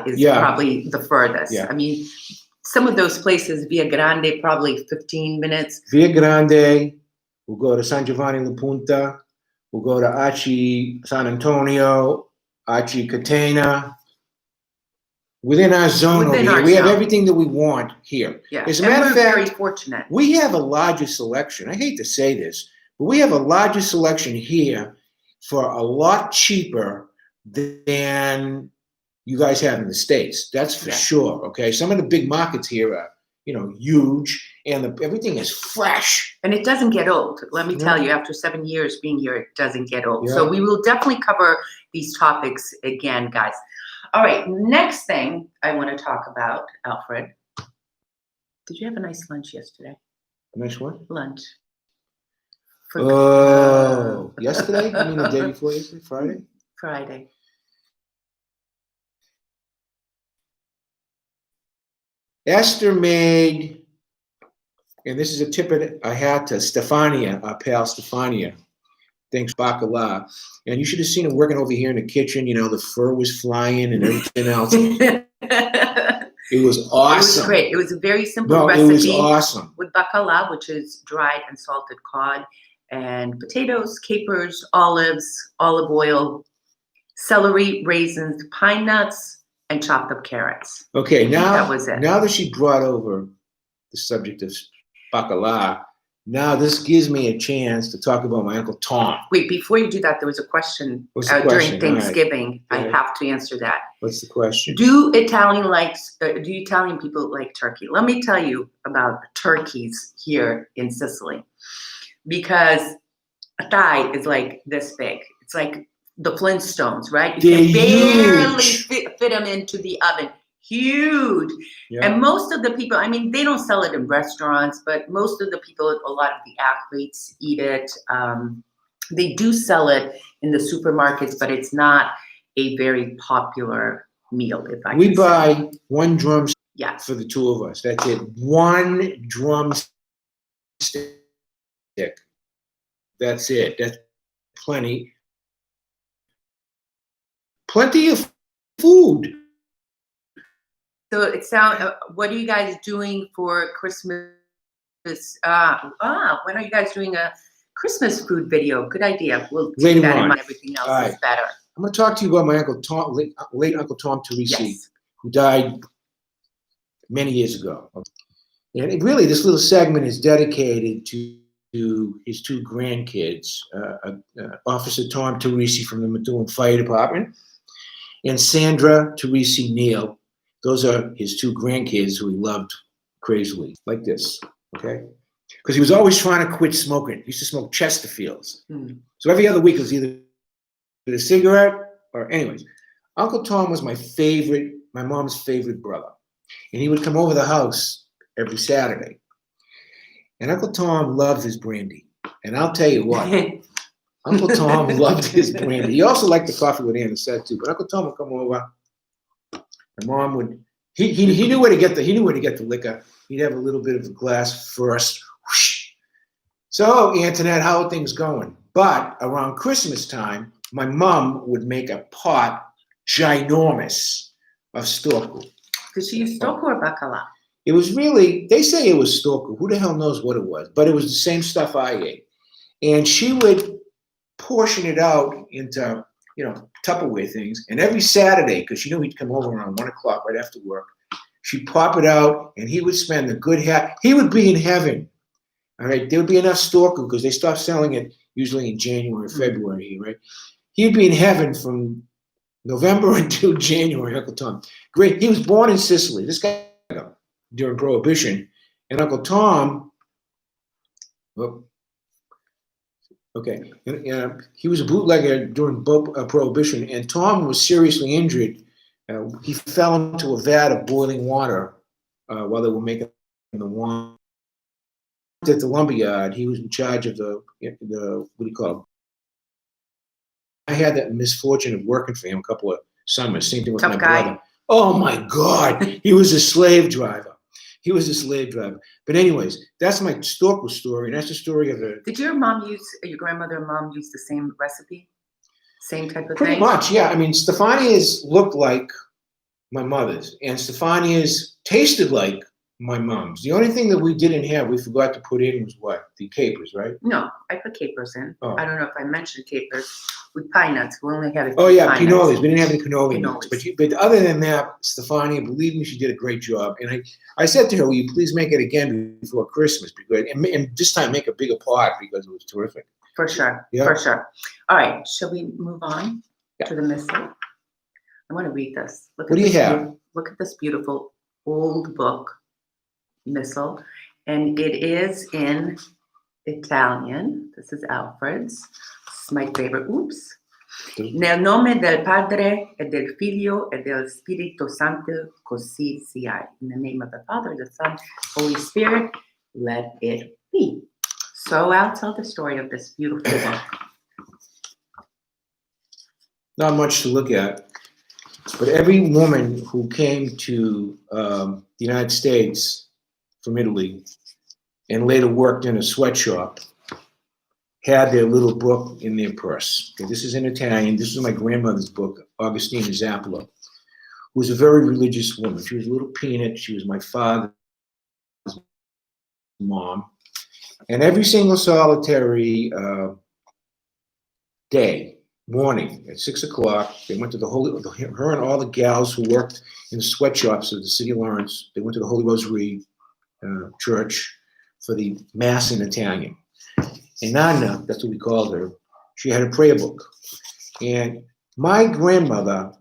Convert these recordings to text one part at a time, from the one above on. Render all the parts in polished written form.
is probably the furthest. I mean, some of those places, Via Grande, probably 15 minutes. Via Grande, we'll go to San Giovanni La Punta, we'll go to Aci San Antonio, Aci Catena. Within our zone over here, we have everything that we want here. Yeah. As a matter of fact, very fortunate. We have a larger selection. I hate to say this, but we have a larger selection here for a lot cheaper than you guys have in the States. That's for sure. Okay. Some of the big markets here are, huge, and everything is fresh. And it doesn't get old. Let me tell you, after 7 years being here, it doesn't get old. So we will definitely cover these topics again, guys. All right, next thing I want to talk about, Alfred. Did you have a nice lunch yesterday? A nice what? Lunch. Yesterday? I mean the day before yesterday? Friday? Friday. Esther made, and this is a tip I had to Stefania, our pal Stefania. Thanks, bacala. And you should have seen her working over here in the kitchen. The fur was flying and everything else. It was awesome. It was great. It was a very simple recipe. It was awesome. With bacala, which is dried and salted cod, and potatoes, capers, olives, olive oil, celery, raisins, pine nuts, and chopped up carrots. Okay, now that was it. Now that she brought over the subject of bacala, now this gives me a chance to talk about my Uncle Tom. Wait, before you do that, there was a question during Thanksgiving. Right. I have to answer that. What's the question? Do Italian people like turkey? Let me tell you about turkeys here in Sicily. Because a thigh is like this big. It's like the Flintstones, right? You can barely fit them into the oven. Huge. Yeah. And most of the people, I mean, they don't sell it in restaurants, but most of the people, a lot of the athletes eat it. They do sell it in the supermarkets, but it's not a very popular meal, if I can say. We buy one drumstick for the two of us. That's it. One drumstick. That's it. That's plenty. Plenty of food. So it sounds. What are you guys doing for Christmas? When are you guys doing a Christmas food video? Good idea. We'll keep that in mind. Everything else is better. I'm going to talk to you about my Uncle Tom, late Uncle Tom Teresi, who died many years ago. And really, this little segment is dedicated to his two grandkids, Officer Tom Teresi from the Methuen Fire Department, and Sandra Teresi Neal. Those are his two grandkids who he loved crazily, like this, okay? Because he was always trying to quit smoking. He used to smoke Chesterfields. So every other week it was either a cigarette or anyways. Uncle Tom was my mom's favorite brother. And he would come over the house every Saturday. And Uncle Tom loved his brandy. And I'll tell you what, Uncle Tom loved his brandy. He also liked the coffee with anisette too. But Uncle Tom would come over. My mom would. He knew where to get the liquor. He'd have a little bit of a glass first. Whoosh. So Antoinette, how are things going? But around Christmas time, my mom would make a pot ginormous of storku. Did she use storku or bacala? It was really, they say it was storku. Who the hell knows what it was? But it was the same stuff I ate. And she would portion it out into, Tupperware things. And every Saturday, because she knew he'd come over around 1 o'clock right after work, she'd pop it out and he would spend a good half. He would be in heaven. All right. There would be enough storku because they stopped selling it usually in January or February, right? He'd be in heaven from November until January, Uncle Tom. Great. He was born in Sicily. This guy during Prohibition. And Uncle Tom, he was a bootlegger during Prohibition, and Tom was seriously injured. He fell into a vat of boiling water while they were making the wine. At the lumberyard, he was in charge of the what do you call it? I had that misfortune of working for him a couple of summers. Same thing with my brother. Oh my God, he was a slave driver. But anyways, that's my storku story, and that's the story of the. Did your grandmother and mom use the same recipe? Same type of thing? Pretty much, yeah. I mean, Stefania's looked like my mother's, and Stefania's tasted like my mom's. The only thing that we didn't have, we forgot to put in was what? The capers, right? No, I put capers in. Oh. I don't know if I mentioned capers with pine nuts. We only had a few Oh yeah, pine pinoli's. nuts. We didn't have any cannoli nuts. But other than that, Stefania, believe me, she did a great job. And I said to her, will you please make it again before Christmas? And this time make a bigger pot because it was terrific. For sure, Yeah. for sure. All right, shall we move on to the missal? I want to read this. What do you have? Look at this beautiful old book, missal, and it is in Italian. This is Alfred's. This is my favorite. Oops. Nel nome del Padre e del Figlio e del Spirito Santo, così sia. In the name of the Father, the Son, Holy Spirit, let it be. So I'll tell the story of this beautiful book. Not much to look at, but every woman who came to the United States from Italy and later worked in a sweatshop had their little book in their purse. Okay, this is in Italian. This is my grandmother's book, Augustina Zappola, who was a very religious woman. She was a little peanut. She was my father's mom. And every single solitary morning at 6 o'clock, they went to her and all the gals who worked in the sweatshops of the city of Lawrence, they went to the Holy Rosary Church for the Mass in Italian. And Nana, that's what we called her, she had a prayer book. And my grandmother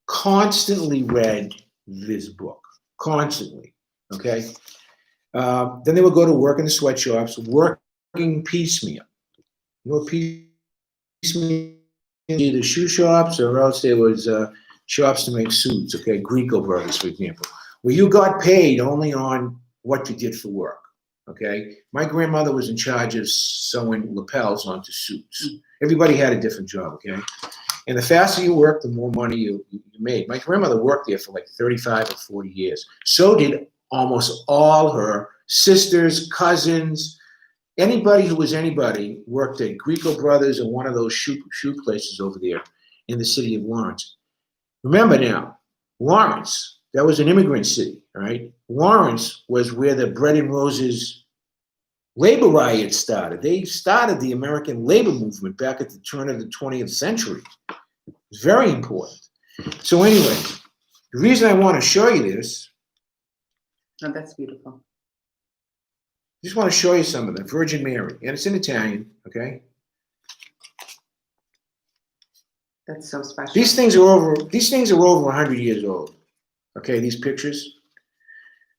constantly read this book, constantly, okay? Then they would go to work in the sweatshops, working piecemeal. You know what piecemeal? Either shoe shops or else there was shops to make suits, okay? Greco Brothers, for example, where you got paid only on what you did for work, okay? My grandmother was in charge of sewing lapels onto suits. Everybody had a different job, okay? And the faster you worked, the more money you made. My grandmother worked there for like 35 or 40 years. So did almost all her sisters, cousins, anybody who was anybody worked at Greco Brothers or one of those shoe places over there in the city of Lawrence. Remember now, Lawrence, that was an immigrant city, all right? Lawrence was where the Bread and Roses labor riot started. They started the American labor movement back at the turn of the 20th century. It's very important. So anyway, the reason I want to show you this. Oh, that's beautiful. I just want to show you some of them. Virgin Mary, and it's in Italian, okay? That's so special. These things are over 100 years old, okay, these pictures.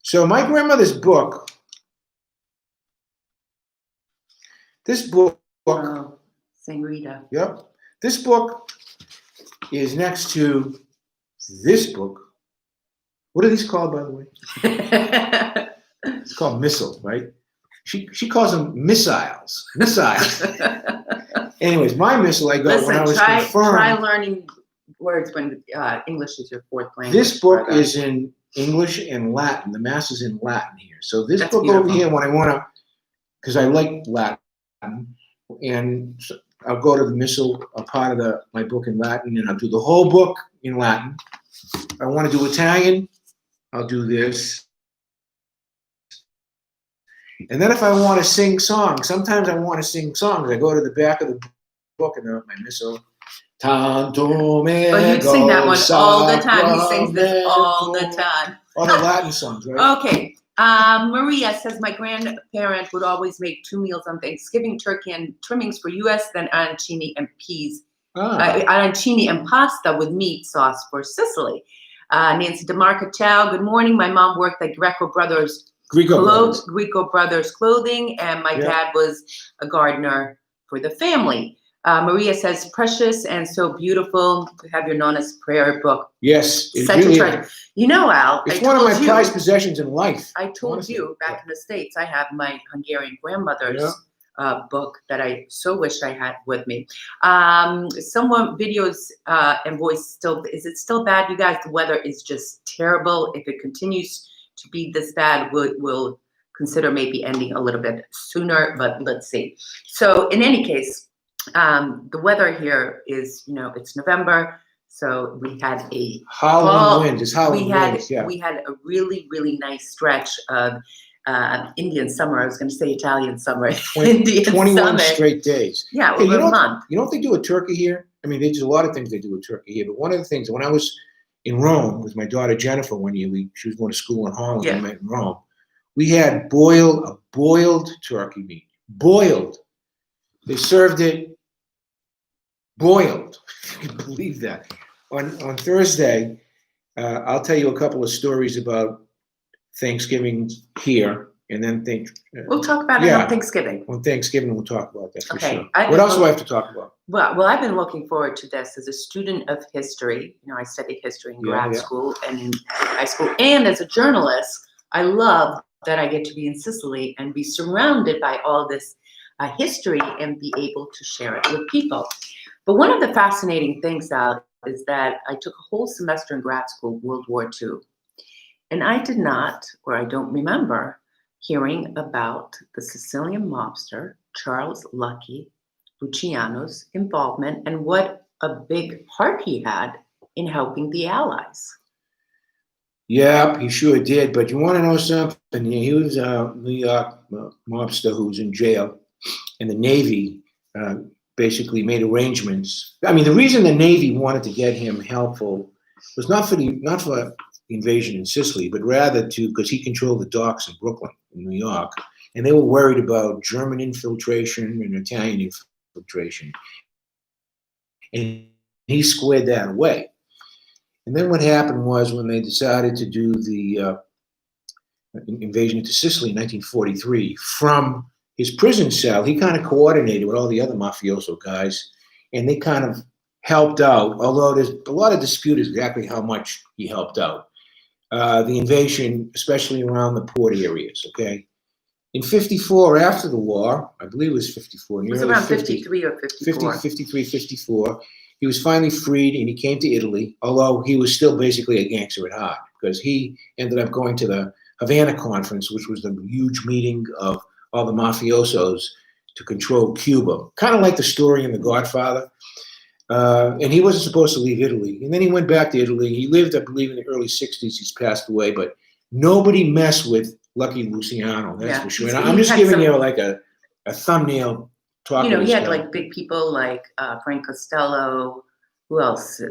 So my grandmother's book, this book, oh, Saint Rita. Yep, this book is next to this book. What are these called, by the way? It's called missile, right? She calls them missiles. Anyways, my missile I got when I was confirmed. Try learning words when English is your fourth language. This book is in English and Latin. The Mass is in Latin here. So this book over here, when I want to, because I like Latin, and I'll go to the missal, a part of my book in Latin, and I'll do the whole book in Latin. If I want to do Italian, I'll do this. And then if I want to sing songs, sometimes I want to sing songs. I go to the back of the book and my missal. Tanto me. Oh, you sing that one all the time. He sings this all the time. All the Latin songs, right? Okay. Maria says my grandparent would always make 2 meals on Thanksgiving: turkey and trimmings for U.S., then arancini and peas. Arancini and pasta with meat sauce for Sicily. Nancy DeMarca, ciao. Good morning. My mom worked at Greco Brothers Clothing, and my dad was a gardener for the family. Maria says, precious and so beautiful to have your Nonna's prayer book. Yes, it such really a treasure. is. You know, Al, it's one of my prized possessions in life. I told you back in the States, I have my Hungarian grandmother's book that I so wish I had with me. Someone videos and voice still, is it still bad? You guys, the weather is just terrible. If it continues to be this bad, we'll consider maybe ending a little bit sooner, but let's see. So in any case, the weather here is, it's November, So we had a Howling winds. It's howling we had winds. Yeah. we had a really, really nice stretch of Indian summer. I was going to say Italian summer. Indian 21 summer. straight days. Yeah, Hey, over a month. You know what they do with Turkey here? I mean, there's a lot of things they do with Turkey here, but one of the things, when I was in Rome with my daughter Jennifer one year, she was going to school in Holland, Yeah. we met in Rome. We had boiled turkey meat. Boiled. They served it boiled. If you can believe that. On Thursday, I'll tell you a couple of stories about Thanksgiving here, and then We'll talk about it on Thanksgiving. On Thanksgiving, we'll talk about that for sure. Okay. What else do I have to talk about? Well, I've been looking forward to this as a student of history. You know, I studied history in grad school and in high school, and as a journalist, I love that I get to be in Sicily and be surrounded by all this history and be able to share it with people. But one of the fascinating things, Al, is that I took a whole semester in grad school, World War II. And I did not, or I don't remember, hearing about the Sicilian mobster, Charles Lucky Luciano's involvement and what a big part he had in helping the Allies. Yeah, he sure did. But you want to know something? He was a New York mobster who was in jail, and the Navy basically made arrangements. I mean, the reason the Navy wanted to get him helpful was not for the invasion in Sicily, but rather because he controlled the docks in Brooklyn, in New York, and they were worried about German infiltration and Italian infiltration. And he squared that away. And then what happened was, when they decided to do the invasion into Sicily in 1943, from his prison cell, he kind of coordinated with all the other mafioso guys, and they kind of helped out, although there's a lot of dispute exactly how much he helped out. The invasion, especially around the port areas, okay? In 54, after the war, I believe it was 54. It was around 53 or 54. 53, 54. He was finally freed, and he came to Italy, although he was still basically a gangster at heart, because he ended up going to the Havana Conference, which was the huge meeting of all the mafiosos to control Cuba. Kind of like the story in The Godfather. And he wasn't supposed to leave Italy. And then he went back to Italy. He lived, I believe, in the early 60s. He's passed away, but nobody messed with Lucky Luciano, that's for sure. And I'm just giving you like a thumbnail talk. You know, he had like big people like Frank Costello. Who else?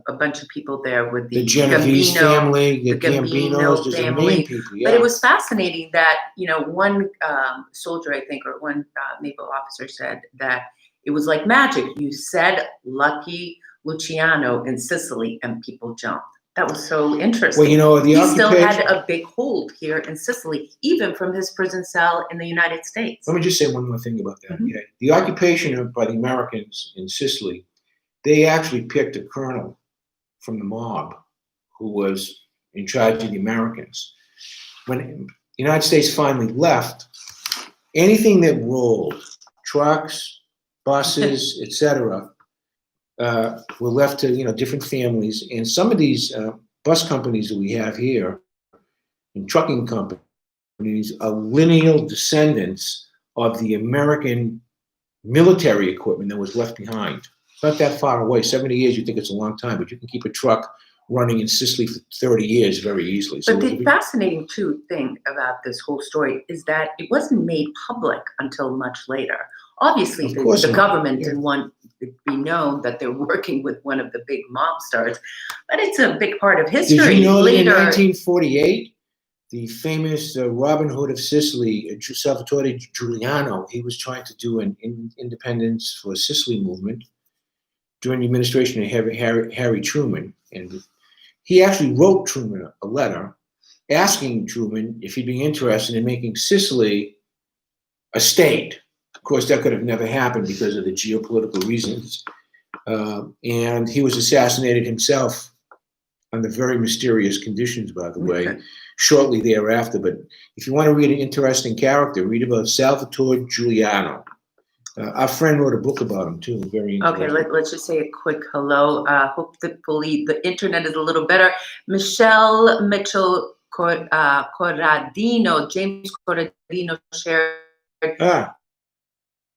A bunch of people there with the Genovese family, the Gambinos, there's family. main people. Yeah. But it was fascinating that, you know, one soldier, I think, or one naval officer said that it was like magic. You said Lucky Luciano in Sicily and people jumped. That was so interesting. Well, you know, he still had a big hold here in Sicily, even from his prison cell in the United States. Let me just say one more thing about that. Okay? The occupation by the Americans in Sicily, they actually picked a colonel from the mob who was in charge of the Americans. When the United States finally left, anything that rolled, trucks, buses, etc., were left to, you know, different families. And some of these bus companies that we have here and trucking companies are lineal descendants of the American military equipment that was left behind. It's not that far away. 70 years, you think it's a long time, but you can keep a truck running in Sicily for 30 years very easily. But the fascinating thing about this whole story is that it wasn't made public until much later. Obviously, the government didn't want it to be known that they're working with one of the big mobsters, but it's a big part of history. Did you know that in 1948, the famous Robin Hood of Sicily, Salvatore Giuliano, he was trying to do an independence for Sicily movement during the administration of Harry Truman, and he actually wrote Truman a letter asking Truman if he'd be interested in making Sicily a state. Of course, that could have never happened because of the geopolitical reasons. And he was assassinated himself under very mysterious conditions, by the way, shortly thereafter. But if you want to read an interesting character, read about Salvatore Giuliano. Our friend wrote a book about him, too. Very interesting. Okay, let's just say a quick hello. Hopefully the internet is a little better. Michelle Mitchell Corradino, James Corradino shared.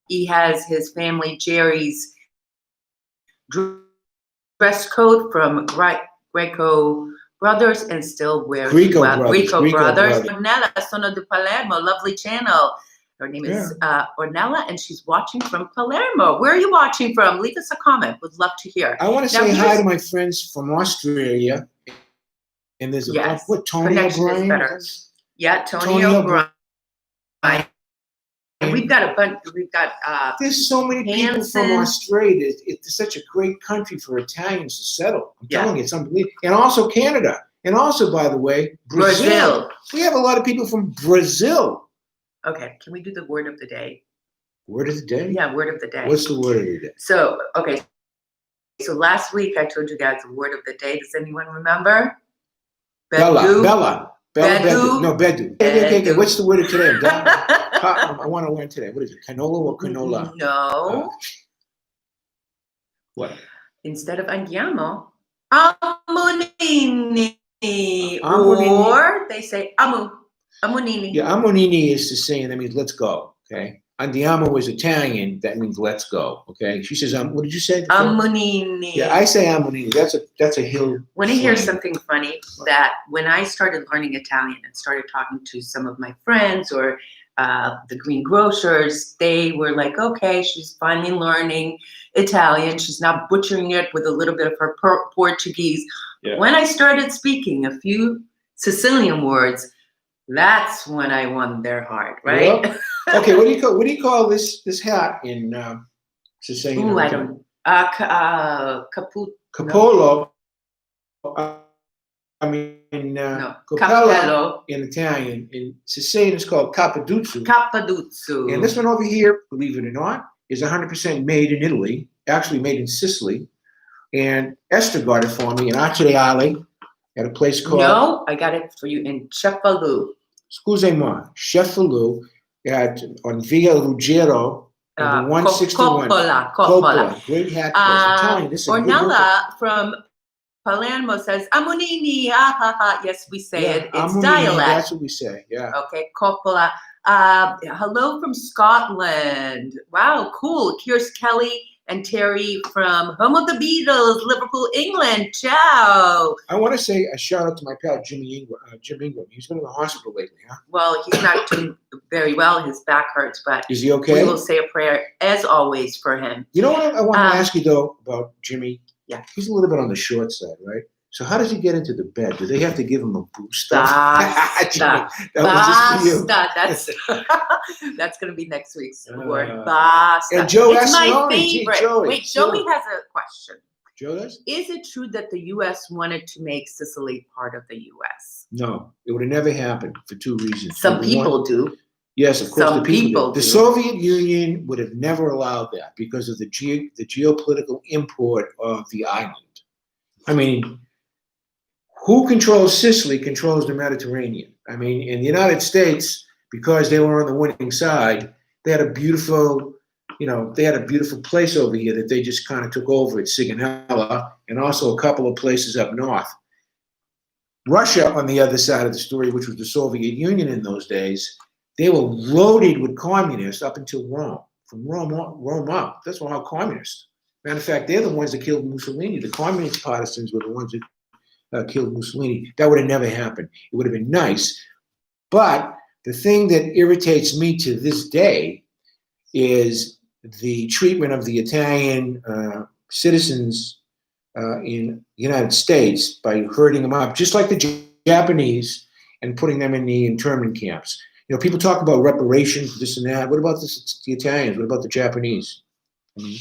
He has his family, Jerry's dress code from Greco Brothers and still wears Greco well. Brothers, Greco Greco Brothers. Brothers. Ornella, Sono di Palermo, lovely channel. Her name is Ornella, and she's watching from Palermo. Where are you watching from? Leave us a comment. Would love to hear. I want to say hi to my friends from Australia. And there's a what, Tony connection O'Brien? is better. Yeah, Tony O'Brien. And we've got a bunch. We've got. There's so many people from Australia. It's such a great country for Italians to settle. I'm telling you, it's unbelievable. And also Canada. And also, by the way, Brazil. We have a lot of people from Brazil. Okay, can we do the word of the day? Word of the day? Yeah, word of the day. What's the word of the day? So, okay. So last week I told you guys the word of the day. Does anyone remember? Bella. Bedu. No, Bedu. Okay. What's the word of today? I want to learn today. What is it? Canola or canola? No. What? Instead of andiamo, amunini. Or they say amunini. Yeah, amunini is the saying. That means let's go. Okay. Andiamo is Italian. That means let's go. Okay. She says, what did you say? Amunini. Yeah, I say amunini. That's a hill. Want to hear something funny? That when I started learning Italian and started talking to some of my friends or the greengrocers, they were like, okay, she's finally learning Italian. She's not butchering it with a little bit of her Portuguese. Yeah. When I started speaking a few Sicilian words, that's when I won their heart, right? Yep. Okay, what do you call this hat in Sicilian? Ooh, I don't. Capolo. I mean, no. Cappello in Italian. In Sicilian, it's called Cappaduzzo. Cappaduzzo. And this one over here, believe it or not, is 100% made in Italy. Actually, made in Sicily. And Esther got it for me in Acciaiale at a place called. No, I got it for you in Cefalù. Scusami, Cefalù on Via Ruggiero. 161. Coppola. Great hat. I'm telling you, this is Ornella from Palermo says, Amunini, yes, we say it. It's dialect. That's what we say, yeah. Okay, Coppola. Hello from Scotland. Wow, cool. Here's Kelly and Terry from Home of the Beatles, Liverpool, England. Ciao. I want to say a shout out to my pal, Jim Ingram. He's been in the hospital lately, huh? Well, he's not doing very well. His back hurts, but is he okay? We will say a prayer, as always, for him. You know what I want to ask you, though, about Jimmy? Yeah. He's a little bit on the short side, right? So how does he get into the bed? Do they have to give him a booster? Basta. That's going to be next week's word. Basta. And Joe it's Assaloni. My favorite. Wait, Joey has a question. Joe does? Is it true that the U.S. wanted to make Sicily part of the U.S.? No, it would have never happened for two reasons. Some people do. Yes, of course. Some people do. The Soviet Union would have never allowed that because of the geopolitical import of the island. I mean, who controls Sicily controls the Mediterranean. I mean, in the United States, because they were on the winning side, they had a beautiful, place over here that they just kind of took over at Sigonella, and also a couple of places up north. Russia, on the other side of the story, which was the Soviet Union in those days, they were loaded with communists up until Rome. From Rome up. That's all communists. Matter of fact, they're the ones that killed Mussolini. The communist partisans were the ones that killed Mussolini. That would have never happened. It would have been nice. But the thing that irritates me to this day is the treatment of the Italian citizens in the United States by herding them up, just like the Japanese, and putting them in the internment camps. You know, people talk about reparations, this and that. What about the Italians? What about the Japanese? I mean,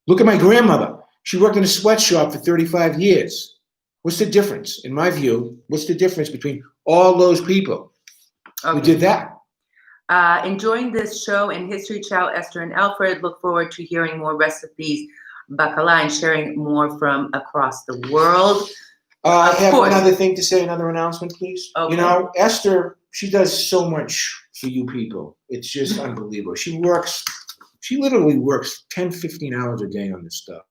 look at my grandmother. She worked in a sweatshop for 35 years. What's the difference? In my view, what's the difference between all those people who did that? Enjoying this show and history. Ciao, Esther and Alfred. Look forward to hearing more recipes, bacala, and sharing more from across the world. I have one other thing to say, another announcement, please. Okay. You know, Esther, she does so much for you people. It's just unbelievable. She literally works 10, 15 hours a day on this stuff.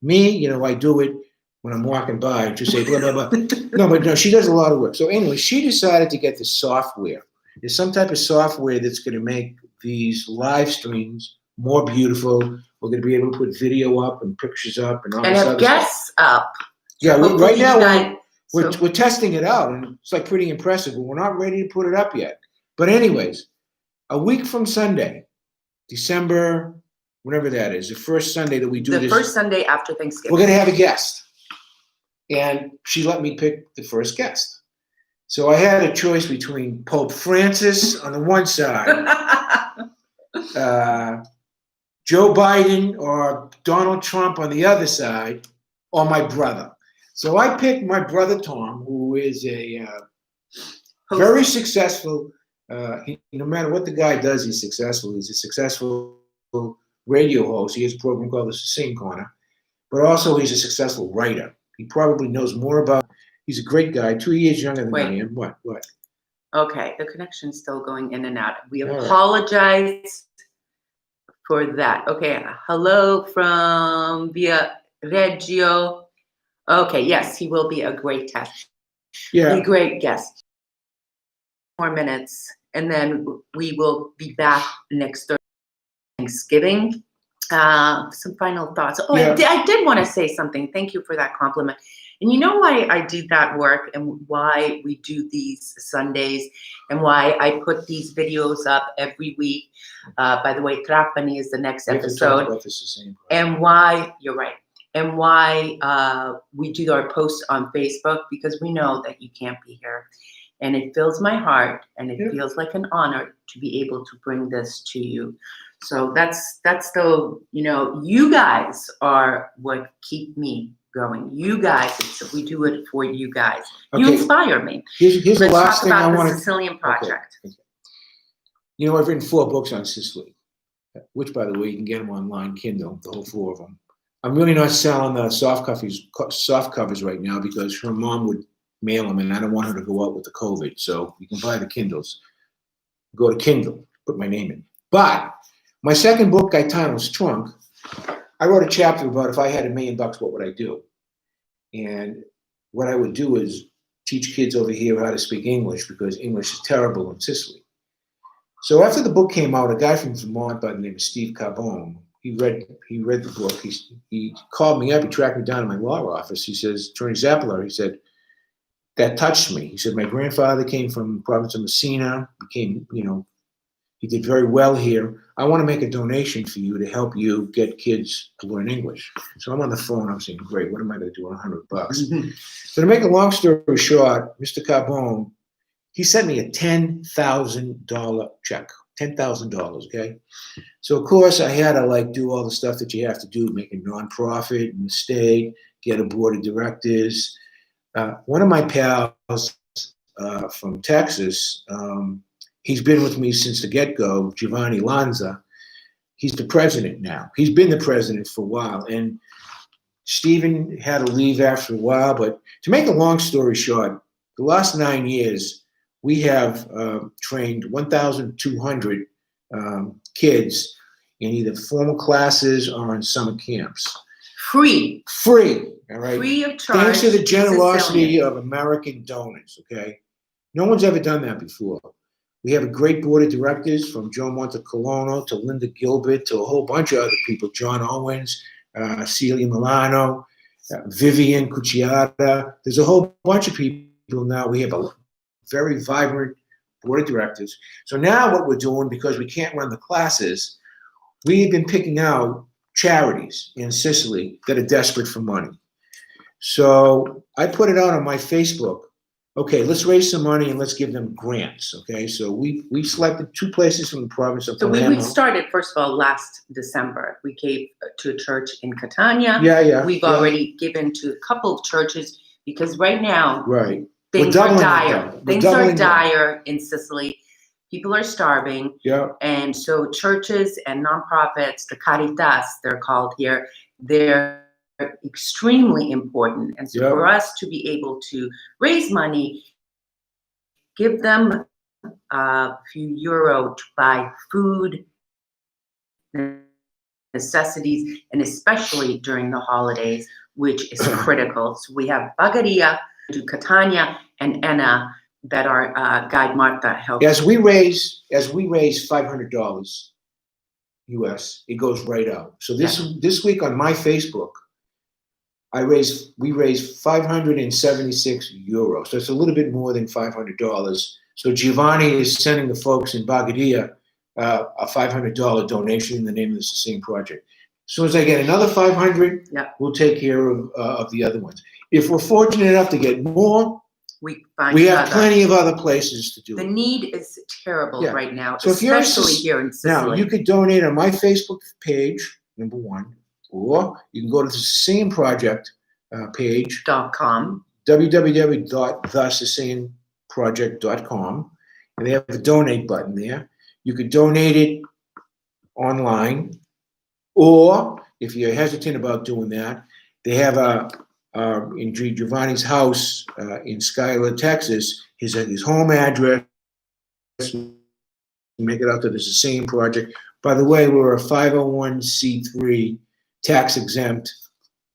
Me, I do it when I'm walking by and just say blah, blah, blah. No, she does a lot of work. So anyway, she decided to get the software. There's some type of software that's going to make these live streams more beautiful. We're going to be able to put video up and pictures up and all And this have other stuff. guests up. Yeah, Hopefully right now you guys- we're testing it out, and it's like pretty impressive, but we're not ready to put it up yet. But anyways, a week from Sunday, December, whatever that is, the first Sunday that we do the this. first Sunday after Thanksgiving. We're going to have a guest. And she let me pick the first guest. So I had a choice between Pope Francis on the one side, Joe Biden or Donald Trump on the other side, or my brother. So I picked my brother Tom, who is a very successful, no matter what the guy does, he's successful. He's a successful radio host. He has a program called the Sicilian Corner, but also he's a successful writer. He probably knows more about, he's a great guy, 2 years younger than I am. What? Okay, the connection's still going in and out. We All right. apologize for that. Okay, hello from Via Reggio. Okay, yes, he will be a great test. Yeah. A great guest. More minutes, and then we will be back next Thursday, Thanksgiving. Some final thoughts. Oh, Yeah. I did want to say something. Thank you for that compliment. And you know why I do that work and why we do these Sundays and why I put these videos up every week. By the way, Trapani is the next episode. And why, you're right. And why we do our posts on Facebook, because we know that you can't be here. And it fills my heart and it feels like an honor to be able to bring this to you. So that's the, you guys are what keep me going. You guys, we do it for you guys. Okay. You inspire me. Here's the last thing I want to. Sicilian project. Okay. I've written 4 books on Sicily, which, by the way, you can get them online, Kindle, the whole 4 of them. I'm really not selling the soft covers right now because her mom would mail them, and I don't want her to go out with the COVID. So you can buy the Kindles. Go to Kindle, put my name in. But my second book, I titled Trunk. I wrote a chapter about if I had $1 million, what would I do? And what I would do is teach kids over here how to speak English because English is terrible in Sicily. So after the book came out, a guy from Vermont by the name of Steve Carbone, he read the book. He called me up. He tracked me down to my law office. He says, Attorney Zappler, he said, that touched me. He said, my grandfather came from the province of Messina, he did very well here. I want to make a donation for you to help you get kids to learn English. So I'm on the phone. I'm saying, great, what am I going to do on $100? Mm-hmm. So to make a long story short, Mr. Carbone, he sent me a $10,000 check, $10,000, okay? So, of course, I had to, do all the stuff that you have to do, make a nonprofit in the state, get a board of directors. One of my pals from Texas, he's been with me since the get-go, Giovanni Lanza. He's the president now. He's been the president for a while. And Stephen had to leave after a while. But to make a long story short, the last 9 years, we have trained 1,200 kids in either formal classes or in summer camps. Free. All right. Free of charge. Thanks to the generosity of American donors. Okay. No one's ever done that before. We have a great board of directors from Joe Montecolono to Linda Gilbert to a whole bunch of other people, John Owens, Celia Milano, Vivian Cucciata. There's a whole bunch of people now. We have a very vibrant board of directors. So now what we're doing, because we can't run the classes, we've been picking out charities in Sicily that are desperate for money. So I put it out on my Facebook. Okay, let's raise some money and let's give them grants. Okay, so we selected 2 places from the province of Palermo. So we started, first of all, last December. We gave to a church in Catania. Yeah. We've already given to a couple of churches because right now things are dire. Things are dire in Sicily. People are starving. Yeah. And so churches and nonprofits, the Caritas, they're called here, they're extremely important. And so for us to be able to raise money, give them a few euro to buy food, necessities, and especially during the holidays, which is critical. So we have Bagheria, Catania, and Enna that our guide Marta helped. As we raise $500, U.S., it goes right out. So this week on my Facebook, we raised 576 euros. So it's a little bit more than $500. So Giovanni is sending the folks in Bagadia a $500 donation in the name of the Sicilian Project. As soon as I get another 500, we'll take care of the other ones. If we're fortunate enough to get more, we have plenty of other places to do it. The need is terrible right now, so especially here in Sicily. Now, you could donate on my Facebook page, number one, or you can go to the Sicilian Project page. .com. www.thesicilianproject.com. And they have a donate button there. You could donate it online, or if you're hesitant about doing that, they have in Giovanni's house in Skyler, Texas, his home address. Make it out to the Sicilian Project. By the way, we're a 501c3, tax exempt,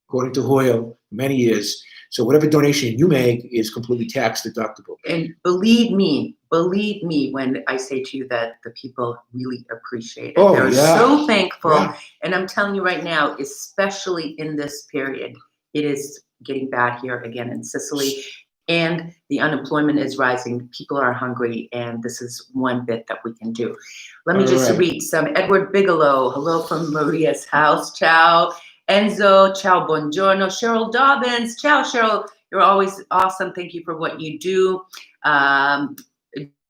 according to Hoyle, many years. So whatever donation you make is completely tax deductible. And believe me when I say to you that the people really appreciate it. They're so thankful. Yeah. And I'm telling you right now, especially in this period, it is getting bad here again in Sicily. And the unemployment is rising. People are hungry, and this is one bit that we can do. Let me just read some. Edward Bigelow, hello from Maria's house. Ciao. Enzo, ciao, buongiorno. Cheryl Dobbins, ciao, Cheryl. You're always awesome. Thank you for what you do.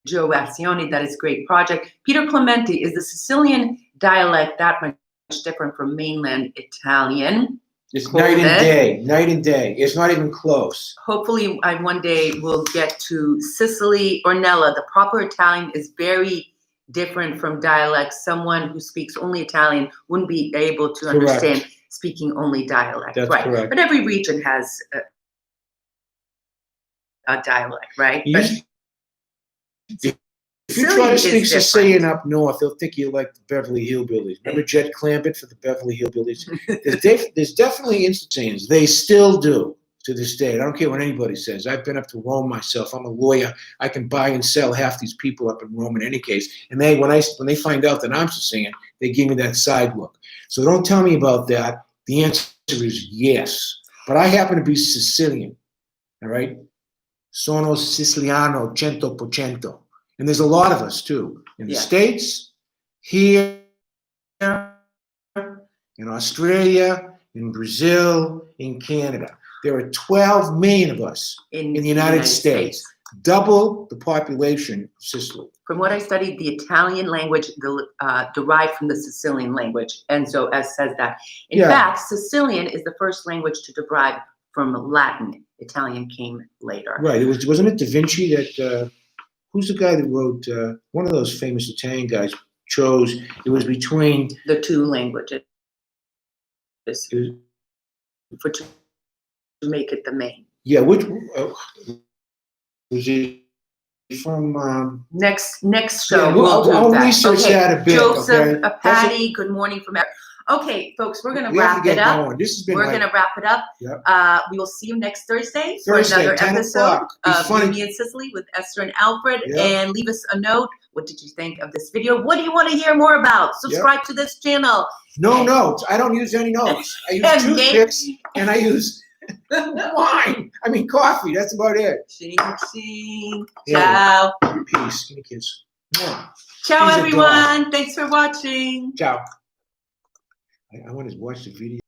Joe Assioni, that is a great project. Peter Clementi, is the Sicilian dialect that much different from mainland Italian? It's night and day. It's not even close. Hopefully, I one day will get to Sicily. Ornella, the proper Italian is very different from dialect. Someone who speaks only Italian wouldn't be able to understand speaking only dialect. That's correct. But every region has a dialect, right? If you try to speak Sicilian up north, they'll think you like the Beverly Hillbillies. Remember Jet Clampett for the Beverly Hillbillies? There's definitely instances. They still do to this day. I don't care what anybody says. I've been up to Rome myself. I'm a lawyer. I can buy and sell half these people up in Rome in any case. And when they find out that I'm Sicilian, they give me that side look. So don't tell me about that. The answer is yes. But I happen to be Sicilian. All right? Sono Siciliano 100%. And there's a lot of us, too, in the States, here, in Australia, in Brazil, in Canada. There are 12 million of us in the United States, double the population of Sicily. From what I studied, the Italian language derived from the Sicilian language. Enzo S. says that. In fact, Sicilian is the first language to derive from Latin. Italian came later. Right. Wasn't it Da Vinci that... who's the guy that wrote, one of those famous Italian guys chose, it was between... the two languages. To make it the main. Yeah, which... was it from... Next show, I'll research that a bit. Joseph, Patty, good morning from... Okay, folks, we're going to wrap it up. We're going to wrap it up. Yep. We will see you next Thursday for another episode of Beauty in Sicily with Esther and Alfred. Yep. And leave us a note. What did you think of this video? What do you want to hear more about? Subscribe to this channel. No notes. I don't use any notes. I use toothpicks and I use wine. I mean coffee. That's about it. Ciao. Peace. Give me a kiss. Ciao, everyone. Thanks for watching. Ciao. I want to watch the video.